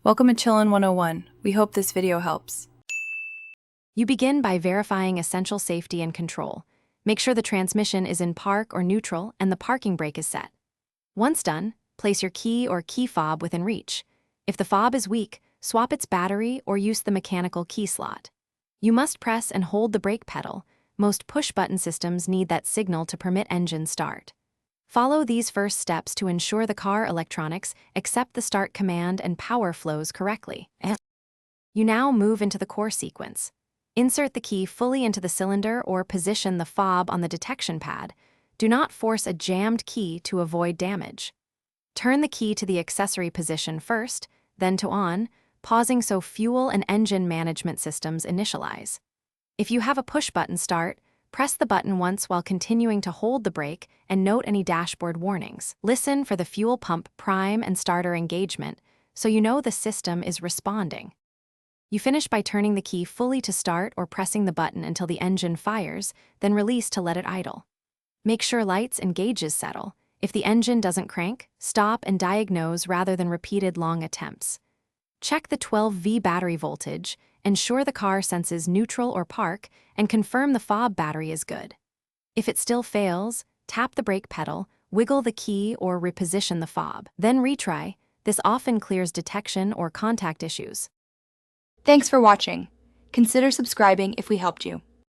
Welcome to Chillin' 101. We hope this video helps. You begin by verifying essential safety and control. Make sure the transmission is in park or neutral and the parking brake is set. Once done, place your key or key fob within reach. If the fob is weak, swap its battery or use the mechanical key slot. You must press and hold the brake pedal. Most push-button systems need that signal to permit engine start. Follow these first steps to ensure the car electronics accept the start command and power flows correctly. You now move into the core sequence. Insert the key fully into the cylinder or position the fob on the detection pad. Do not force a jammed key to avoid damage. Turn the key to the accessory position first, then to on, pausing so fuel and engine management systems initialize. If you have a push-button start, press the button once while continuing to hold the brake and note any dashboard warnings. Listen for the fuel pump prime and starter engagement so you know the system is responding. You finish by turning the key fully to start or pressing the button until the engine fires, then release to let it idle. Make sure lights and gauges settle. If the engine doesn't crank, stop and diagnose rather than repeated long attempts. Check the 12V battery voltage, ensure the car senses neutral or park, and confirm the fob battery is good. If it still fails, tap the brake pedal, wiggle the key or reposition the fob. Then retry. This often clears detection or contact issues. Thanks for watching. Consider subscribing if we helped you.